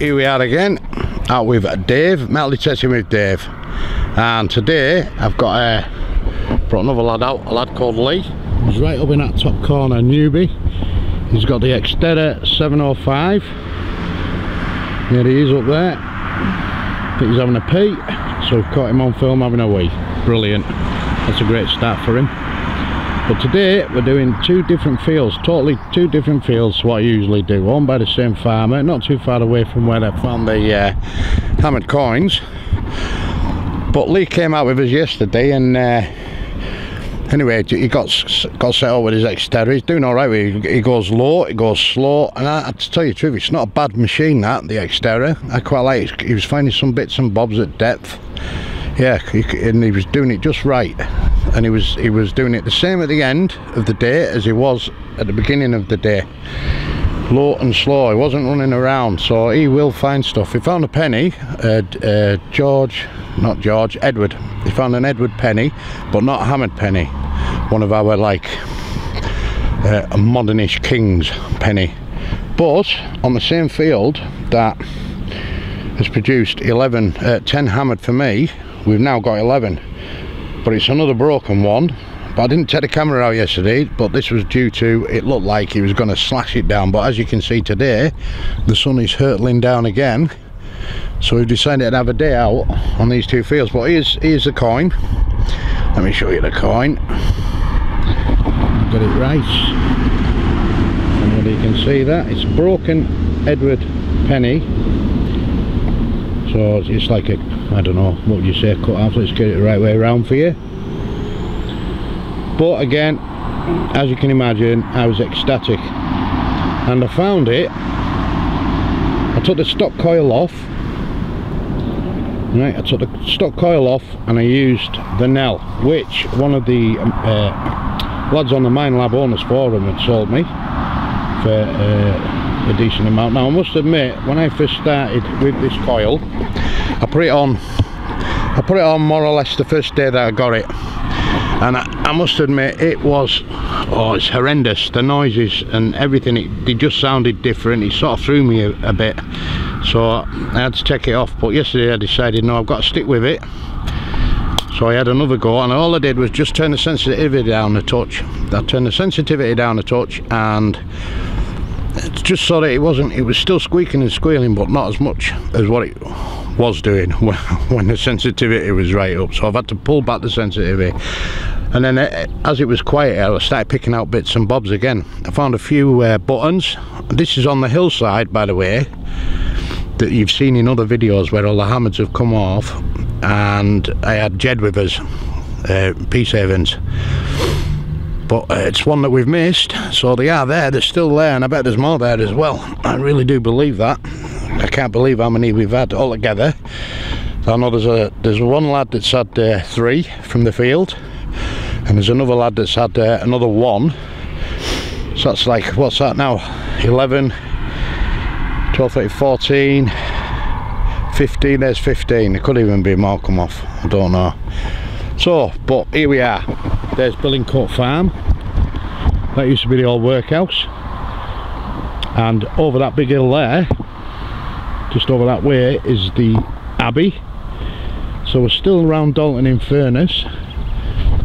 here we are again, out with Dave, metal detecting with Dave. And today I've got brought another lad out, a lad called Lee. He's right up in that top corner, Newbie. He's got the X-Terra 705. There he is up there. I think he's having a pee, so we've caught him on film having a wee. Brilliant. That's a great start for him. But today we're doing two different fields, totally two different fields to what I usually do. One by the same farmer, not too far away from where I found the hammered coins. But Lee came out with us yesterday, and anyway, he got set up with his X-Terra. He's doing alright with it. He goes low, it goes slow, and to tell you the truth, it's not a bad machine, that, the X-Terra. I quite like it. He was finding some bits and bobs at depth. Yeah, and he was doing it just right, and he was doing it the same at the end of the day as he was at the beginning of the day. Low and slow, he wasn't running around, so he will find stuff. He found a penny, Edward. He found an Edward penny, but not a hammered penny. One of our like a modernish King's penny. But on the same field that has produced 10 hammered for me, we've now got 11. But it's another broken one. But I didn't take the camera out yesterday, but this was due to, it looked like he was going to slash it down, but as you can see today, the sun is hurtling down again, so we've decided to have a day out on these two fields. But here's the coin. Let me show you the coin. Got it right, and you can see that it's broken Edward penny, so it's like a, I don't know, what would you say, cut off. Let's get it the right way around for you. But again, as you can imagine, I was ecstatic, and I found it. I took the stock coil off. Right, I took the stock coil off and I used the Nell, which one of the lads on the Mine Lab Owners Forum had sold me for a decent amount. Now I must admit, when I first started with this coil, I put it on more or less the first day that I got it. And I must admit, it was, it's horrendous. The noises and everything, it just sounded different. It sort of threw me a bit, so I had to take it off. But yesterday I decided, no, I've got to stick with it. So I had another go, and all I did was just turn the sensitivity down a touch. I turned the sensitivity down a touch, and it's just so that it was still squeaking and squealing, but not as much as what it was doing when the sensitivity was right up. So I've had to pull back the sensitivity, and then as it was quiet, I started picking out bits and bobs again. I found a few buttons. This is on the hillside, by the way, that you've seen in other videos where all the hammers have come off, and I had Jed with us, peace havens. But it's one that we've missed, so they are there, they're still there, and I bet there's more there as well. I really do believe that. I can't believe how many we've had altogether. I know there's one lad that's had 3 from the field, and there's another lad that's had another 1. So that's like, what's that now? 11, 12, 13, 14, 15, there's 15. There could even be more come off, I don't know. So, but here we are. There's Billingcote Farm. That used to be the old workhouse. And over that big hill there, just over that way, is the Abbey. So we're still around Dalton in Furness,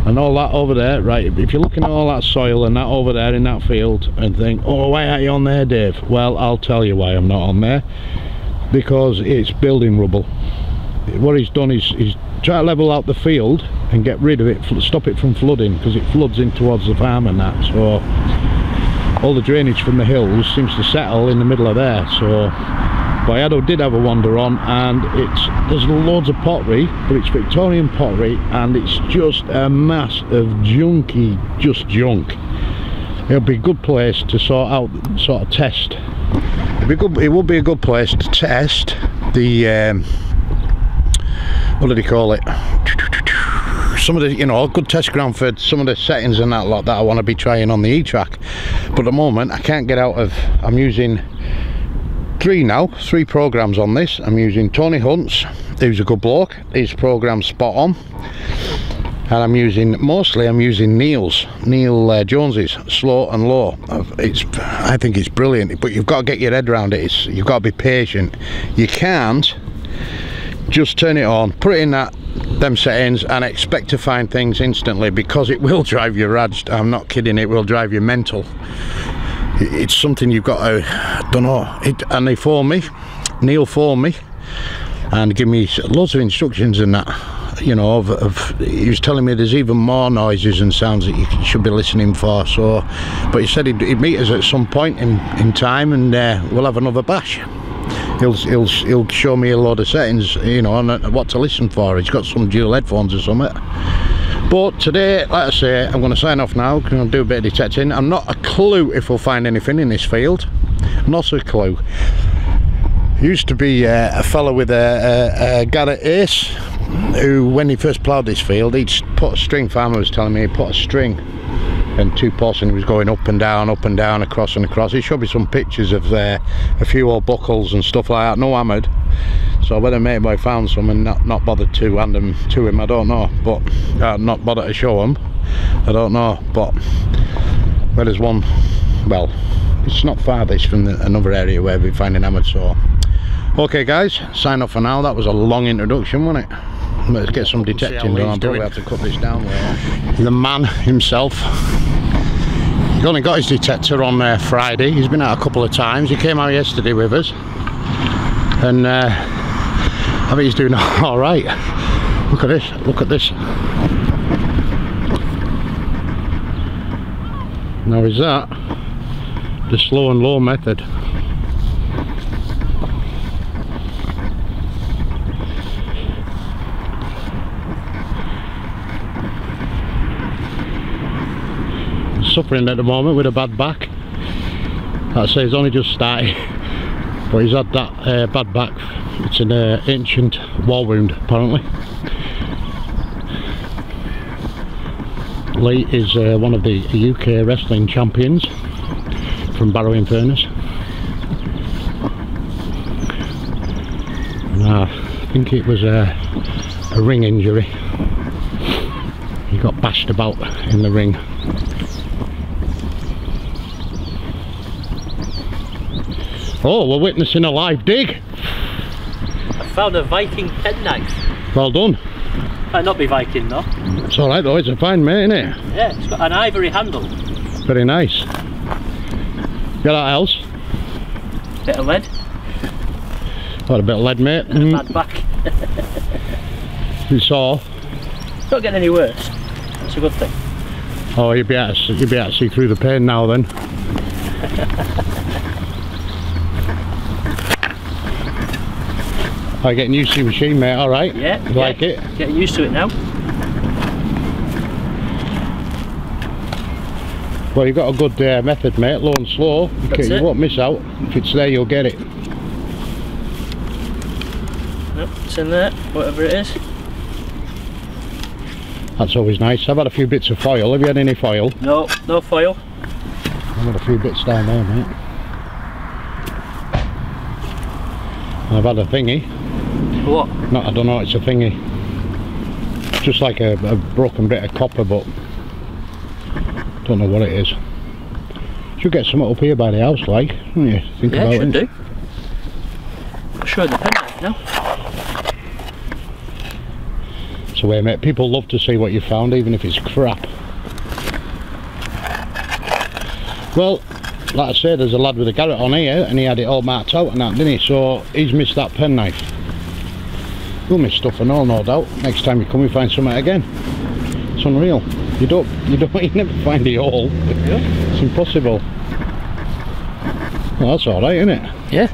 and all that over there. Right, if you're looking at all that soil and that over there in that field and think, oh, why aren't you on there, Dave? Well, I'll tell you why I'm not on there. Because it's building rubble. What he's done is he's tried to level out the field and get rid of it, stop it from flooding, because it floods in towards the farm and that. So all the drainage from the hills seems to settle in the middle of there. So, but I did have a wander on, and there's loads of pottery, but it's Victorian pottery, and it's just a mass of junky, just junk. It'll be a good place to sort of test. It would be a good place to test the what do they call it? Some of the, you know, a good test ground for some of the settings and that lot that I want to be trying on the Etrac. But at the moment I can't get out of, I'm using 3 programs on this. I'm using Tony Hunt's, who's a good bloke. His program's spot on. And I'm using Neil Jones's Slow and Low. I think it's brilliant, but you've got to get your head around it. You've got to be patient. You can't just turn it on, put it in them settings and expect to find things instantly, because it will drive you raged. I'm not kidding, it will drive you mental. It's something you've got to, don't know. And Neil phoned me and give me loads of instructions and that, you know, he was telling me there's even more noises and sounds that you should be listening for. So, but he said he'd meet us at some point in time, and we'll have another bash. He'll show me a load of settings, you know, and what to listen for. He's got some dual headphones or something. But today, like I say, I'm going to sign off now. I'm going to do a bit of detecting. I'm not a clue if we'll find anything in this field. Not a clue. Used to be a fella with a Garrett Ace, who, when he first ploughed this field, he'd put a string. Farmer was telling me he put a string and 2 posts, and he was going up and down, across and across. He showed me some pictures of a few old buckles and stuff like that, no hammered. So whether mate boy found some and not bothered to hand them to him, I don't know. But not bothered to show him, I don't know. But where there's one, well, it's not far this from another area where we're finding hammered. So okay guys, sign off for now. That was a long introduction, wasn't it? Let's get some detecting done. I'll probably have to cut this down later. The man himself, he only got his detector on Friday. He's been out a couple of times. He came out yesterday with us, and I think he's doing all right. Look at this, look at this. Now is that the slow and low method? Suffering at the moment with a bad back. I'd say he's only just started, but he's had that bad back. It's an ancient war wound apparently. Lee is one of the UK wrestling champions from Barrow-in-Furness, and I think it was a ring injury. He got bashed about in the ring. Oh, we're witnessing a live dig. I found a Viking penknife. Well done. Might not be Viking though. It's alright though, it's a fine mate, isn't it? Yeah, it's got an ivory handle. Very nice. Got that else? Bit of lead. Got a bit of lead, mate. And a bad back. You saw. It's not getting any worse. That's a good thing. Oh, you'll be able to see through the pain now then. Are you getting used to your machine, mate? Alright? Yeah. You like it? Getting used to it now. Well, you've got a good method, mate. Low and slow. That's You it. won't miss out. If it's there, you'll get it. Yep, it's in there, whatever it is. That's always nice. I've had a few bits of foil. Have you had any foil? No, no foil. I've had a few bits down there, mate. I've had a thingy. What? No, I don't know, it's a thingy. Just like a broken bit of copper, but don't know what it is. Should get some up here by the house, like, don't you? Think about it. Yeah, should do. I'll show you the penknife now. So wait, mate, people love to see what you found, even if it's crap. Well, like I said, there's a lad with a Garrett on here, and he had it all marked out and that, didn't he? So he's missed that penknife. You'll miss stuff and all, no doubt. Next time you come, you find something again. It's unreal. You never find it all. Yeah. It's impossible. Well, that's all right, isn't it? Yeah.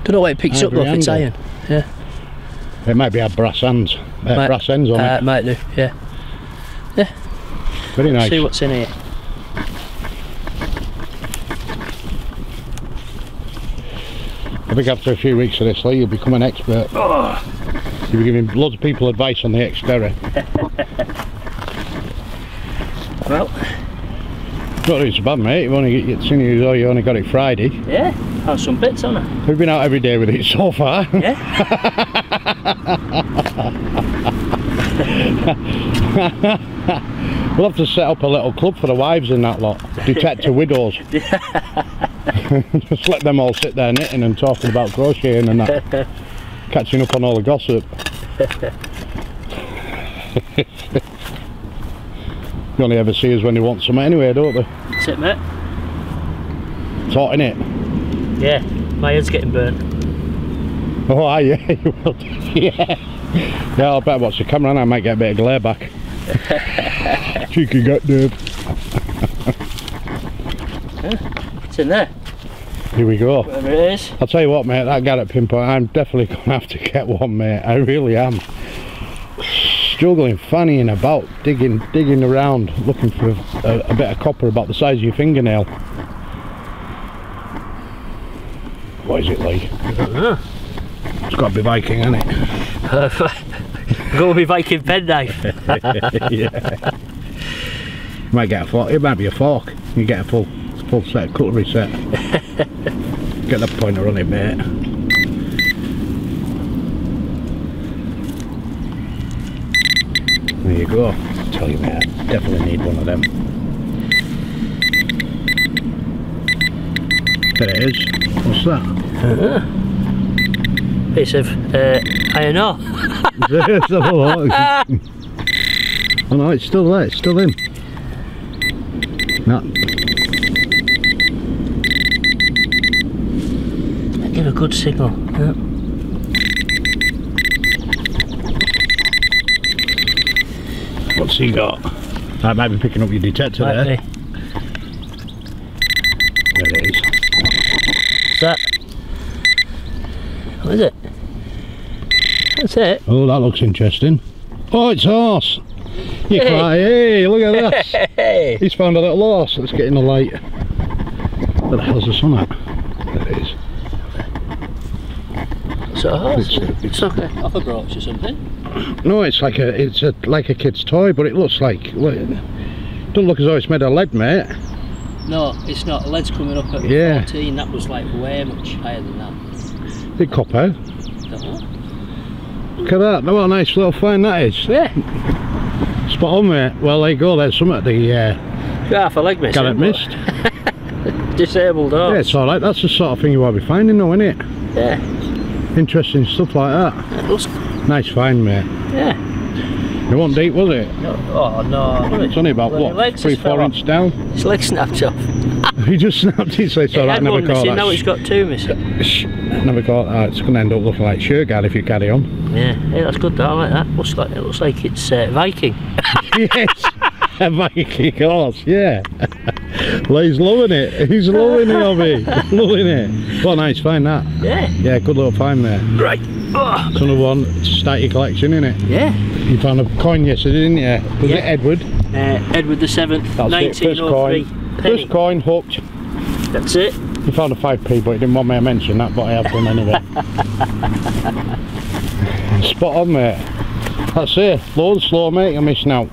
Don't know what it picks up though, if it's iron. Yeah. It might be had brass ends. Brass ends on it. It might do. Yeah. Yeah. Very nice. See what's in here. I think after a few weeks of this, Lee, you'll become an expert. Oh. You'll be giving loads of people advice on the X-Terra. Well, Not doing so bad, mate. You've only seen you only got it Friday. Yeah, have some bits on it. We've been out every day with it so far. Yeah. We'll have to set up a little club for the wives in that lot. Detector widows. Just let them all sit there knitting and talking about crocheting and that. Catching up on all the gossip. You only ever see us when they want something anyway, don't they? That's it, mate. It's hot, innit? Yeah, my head's getting burnt. Oh, yeah, you will do. Yeah. Yeah, I'll better watch the camera and I might get a bit of glare back. Cheeky gut, dude. It's in there. Here we go. Whatever it is. I'll tell you what, mate, that Garrett pinpoint, I'm definitely going to have to get one, mate. I really am. Struggling, fannying about, digging around, looking for a bit of copper about the size of your fingernail. What is it like? I don't know. It's got to be Viking, hasn't it? Go with my Viking penknife. Yeah. You might get a fork. It might be a fork. You get a full set, cutlery set. Get the pointer on it, mate. There you go. I tell you, mate, I definitely need one of them. There it is. What's that? Piece of iron ore. Oh no, it's still there, it's still in. No. That give a good signal. Yeah. What's he got? I might be picking up your detector Might there. be. There it is. What's that? What is it? That's it. Oh, that looks interesting. Oh, it's a horse. You Hey. can't, hey, look at this. Hey. He's found a little horse. Let's get in the light. Where the hell's the sun at? There it is. So a horse? It's- It's like a offer brooch or something. No, it's like a kid's toy, but it looks like, don't look as though it's made of lead, mate. No, it's not. The lead's coming up at 14. That was like way much higher than that. Is it copper? Don't know. Look at that. What a nice little find that is. Yeah. Spot on, mate. Well, there you go. There's some at the Half a leg missing. Garrett missed. Disabled horse. Yeah, it's alright. That's the sort of thing you want to be finding, though, isn't it? Yeah. Interesting stuff like that. It looks, Nice find, mate. yeah. It wasn't deep, was it? No, oh no. It's only about, what, 3-4 inches down? His leg snapped off. He just snapped it, so it's alright. Had Never one caught missing, that. now he's got two missing. Never caught that. It's going to end up looking like Shergard if you carry on. Yeah, that's good though, I like that. It looks like it's Viking. Yes, a Viking horse, yeah. Well, he's loving it. He's loving the hobby. Loving it. What a nice find that. Yeah. Yeah, good little find there. Right. Oh. It's another one to start your collection, innit? Yeah. You found a coin yesterday, didn't you? Was Yeah. it Edward? Edward the 7th, That's it, first 1903. coin. First coin hooked. That's it. You found a 5p, but he didn't want me to mention that, but I have done anyway. Spot on, mate. That's it. Low and slow, mate, you're missing out.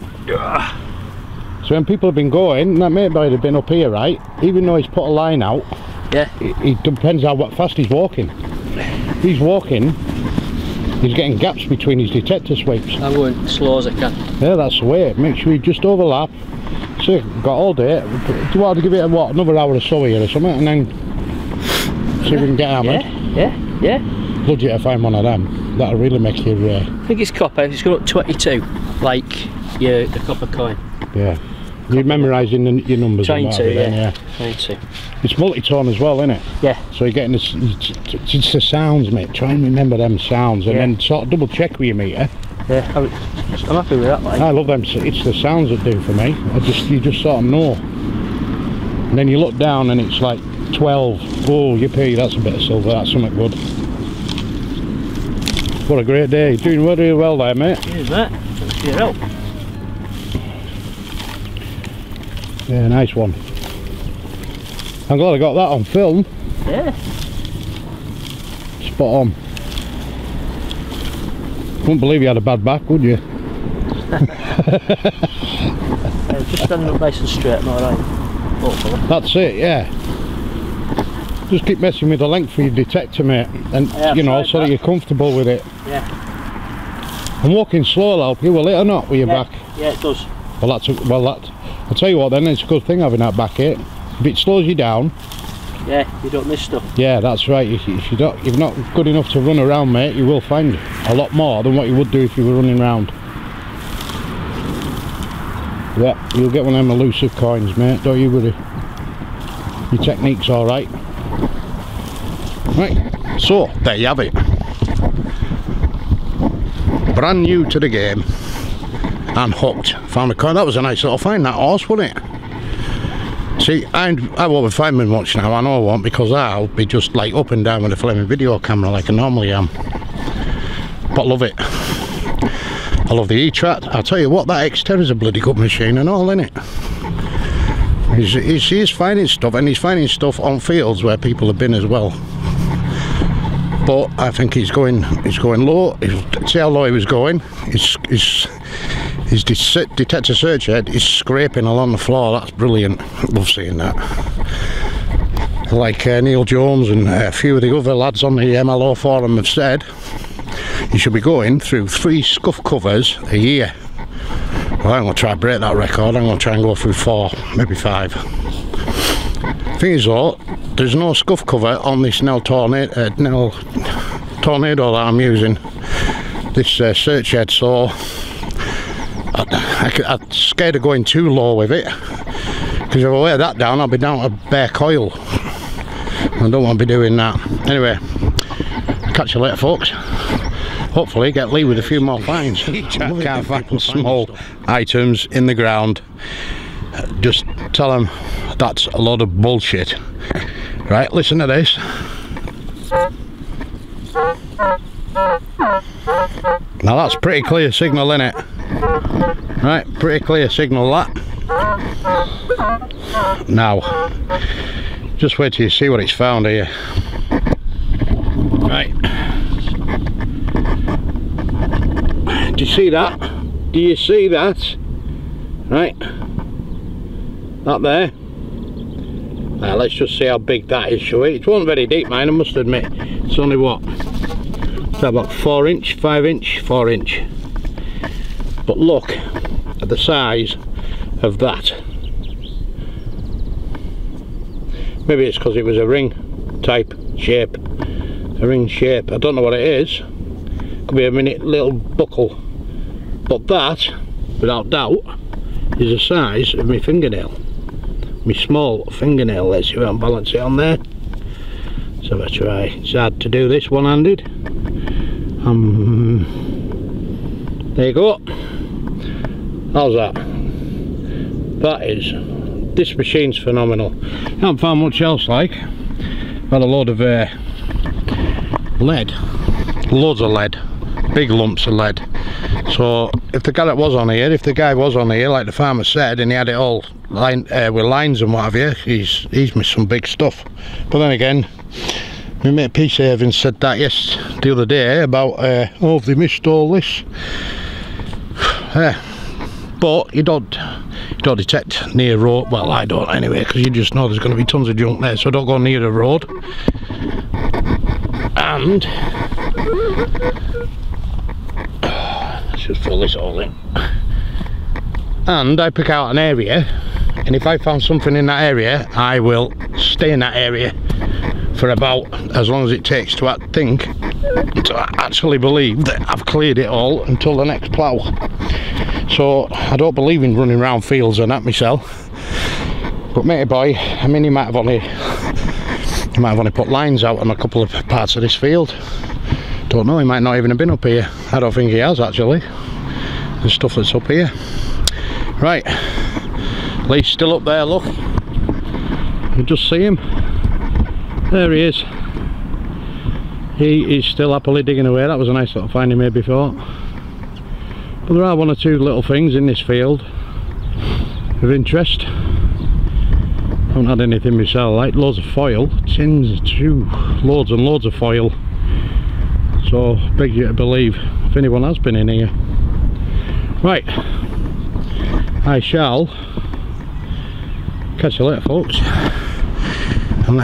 So when people have been going, that mate might have been up here, right? Even though he's put a line out, Yeah. it depends how fast he's walking. If he's walking, he's getting gaps between his detector sweeps. I'm going as slow as I can. Yeah, that's the way. Make sure you just overlap. So got all day. Do you want to give it another hour or so here or something, and then see if we can get hammered? Yeah. Budget to find one of them. That'll really make you. I think it's copper. It's got up 22, like the copper coin. Yeah. You're memorising your numbers. and Trying what to, have you then, yeah. Trying to. It's multi-tone as well, isn't it? Yeah. So you're getting this. It's the sounds, mate. Try and remember them sounds, and then sort of double check with your meter. Yeah. I'm happy with that. Like. I love them. It's the sounds that do for me. You just sort of know. And then you look down and it's like 12. Oh, yippee! That's a bit of silver. That's something good. What a great day. You're doing really well there, mate. Cheers, mate. Thanks for your help. Yeah, nice one. I'm glad I got that on film. Yeah. Spot on. Wouldn't believe you had a bad back, would you? Just standing up nice and straight, I'm alright. Hopefully. That's it, yeah. Just keep messing with the length of your detector, mate, and Yeah, you know, I've so tried that that. you're comfortable with it. Yeah. I'm walking slow, help you, will it or not, with your back? Yeah, it does. Well, I'll tell you what then, it's a good thing having that back ache. If it slows you down... Yeah, you don't miss stuff. Yeah, that's right. If you're not good enough to run around, mate, you will find a lot more than what you would do if you were running around. Yeah, you'll get one of them elusive coins, mate, don't you worry. Your technique's alright. Right, so, there you have it. Brand new to the game. And hooked. Found a coin. That was a nice little find, that horse, wasn't it? See, I won't be finding much now, I know I won't, because I'll be just like up and down with a flaming video camera like I normally am. But I love it. I love the Etrac. I'll tell you what, that X-Terra is a bloody good machine and all, isn't it? He's finding stuff, and he's finding stuff on fields where people have been as well. But I think he's going low. See how low he was going? His detector search head is scraping along the floor. That's brilliant. Love seeing that. Like Neil Jones and a few of the other lads on the MLO forum have said, you should be going through 3 scuff covers a year. Well, I'm going to try and break that record. I'm going to try and go through 4, maybe 5. Thing is though, there's no scuff cover on this Nell Tornado that I'm using. This search head, so I'm scared of going too low with it, because if I wear that down I'll be down to bare coil. I don't want to be doing that. Anyway, catch you later folks. Hopefully get Lee with a few more finds. Can't find small items in the ground. Just tell them that's a lot of bullshit. Right, listen to this. Now that's pretty clear signal, innit? Right, pretty clear signal that. Now, just wait till you see what it's found here. Right. Do you see that? Do you see that? Right. That there. Now let's just see how big that is, shall we? It wasn't very deep, mine, I must admit. It's only what? It's about 4 inch, 5 inch, 4 inch. But look at the size of that. Maybe it's because it was a ring type shape. A ring shape. I don't know what it is. Could be a little buckle. But that, without doubt, is the size of my fingernail. My small fingernail. Let's see if I can balance it on there. Let's have a try. It's hard to do this one-handed. There you go. How's that? That is. This machine's phenomenal. I haven't found much else like. I've had a load of lead. Loads of lead. Big lumps of lead. So if the guy was on here, like the farmer said, and he had it all with lines and what have you, he's missed some big stuff. But then again, my mate P Saving said that the other day about oh, they missed all this. But you don't detect near road. Well, I don't anyway, because you just know there's going to be tons of junk there, so don't go near the road. And let's just fill this all in. And I pick out an area, and if I found something in that area, I will stay in that area for about as long as it takes to actually believe that I've cleared it all until the next plough. So I don't believe in running around fields and that myself. But matey boy, I mean, he might have only put lines out on a couple of parts of this field. Don't know, he might not even have been up here. I don't think he has actually. The stuff that's up here. Right, Lee's still up there, look. You just see him. There he is. He is still happily digging away. That was a nice little find he made before. But there are one or two little things in this field of interest. I haven't had anything myself, like loads of foil, tins, loads and loads of foil. So beg you to believe if anyone has been in here. Right, I shall catch you later folks. And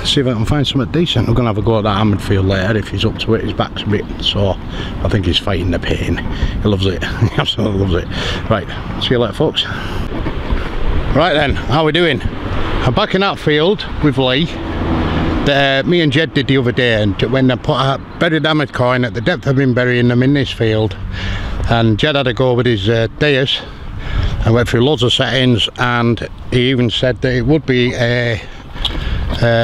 see if I can find something decent. We're going to have a go at that hammered field later if he's up to it. His back's a bit sore. I think he's fighting the pain. He loves it. He absolutely loves it. Right, see you later, folks. Right then, how are we doing? I'm back in that field with Lee that me and Jed did the other day, and when I buried the hammered coin at the depth I've been burying them in this field, and Jed had to go with his Deus and went through loads of settings, and he even said that it would be a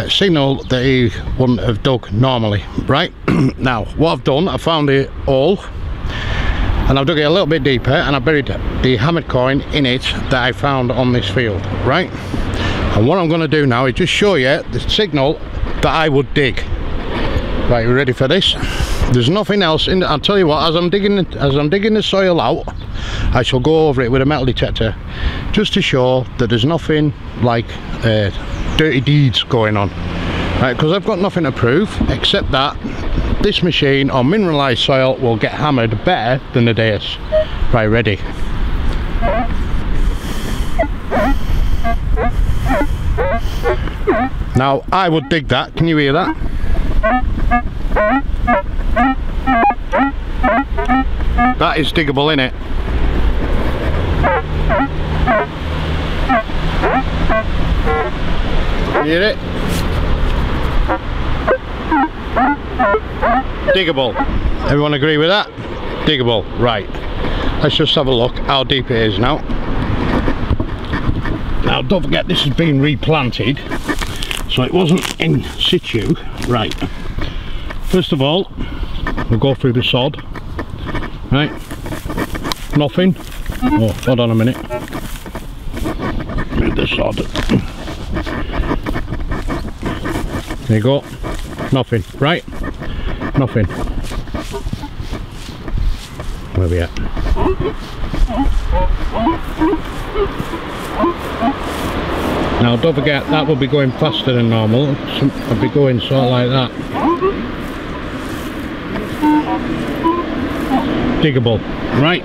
signal that he wouldn't have dug normally. Right, now what I've done, I found it all and I've dug it a little bit deeper, and I buried the hammered coin in it that I found on this field. Right, and what I'm going to do now is just show you the signal that I would dig. Right, you ready for this? There's nothing else in. I'll tell you what, as I'm digging the soil out, I shall go over it with a metal detector just to show that there's nothing like dirty deeds going on. Right, because I've got nothing to prove except that this machine on mineralized soil will get hammered better than the Deus. Right, ready? Now I would dig that. Can you hear that? That is diggable, innit? Hear it? Diggable. Everyone agree with that? Diggable. Right, let's just have a look how deep it is now. Now don't forget, this has been replanted, so it wasn't in situ. Right, first of all we'll go through the sod. Right, nothing. Oh, hold on a minute. With the sod, there you go. Nothing. Right, nothing. Where are we at? Now don't forget, that will be going faster than normal. I'll be going sort of like that. Diggable. Right,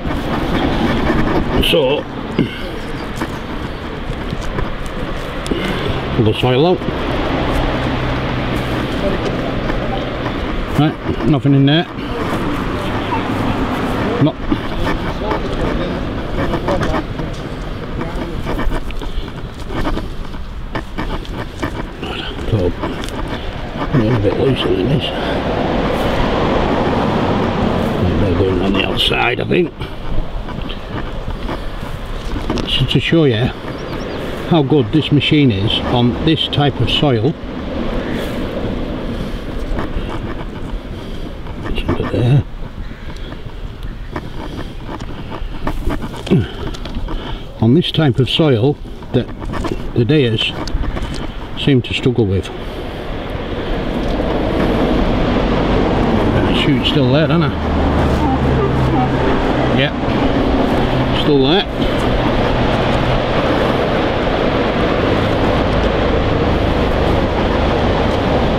so pull the soil out. Right, nothing in there. No. So, getting a bit looser than this. They're going on the outside, I think. So to show you how good this machine is on this type of soil. It's under there. On this type of soil that the Deus seem to struggle with. The chute's still there, isn't it? Yeah, still there.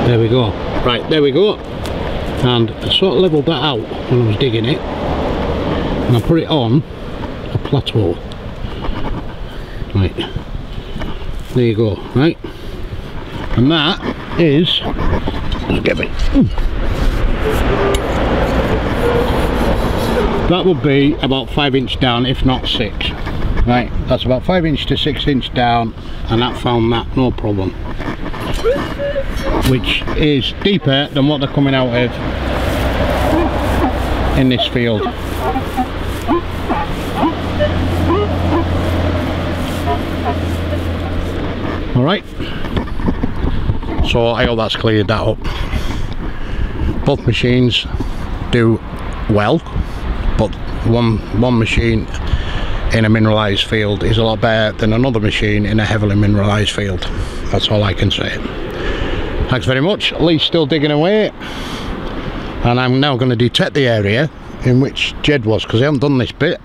There we go. Right, there we go. And I sort of levelled that out when I was digging it, and I put it on a plateau. Right, there you go. Right, and that is, let's get it. That would be about 5 inch down, if not 6. Right, that's about 5 inch to 6 inch down, and that found that no problem, which is deeper than what they're coming out of in this field. Alright, so I hope that's cleared that up. Both machines do well, but one machine in a mineralised field is a lot better than another machine in a heavily mineralised field. That's all I can say. Thanks very much. Lee's still digging away, and I'm now going to detect the area in which Jed was, because I haven't done this bit,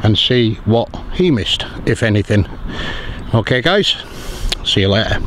and see what he missed, if anything. Okay guys, see you later.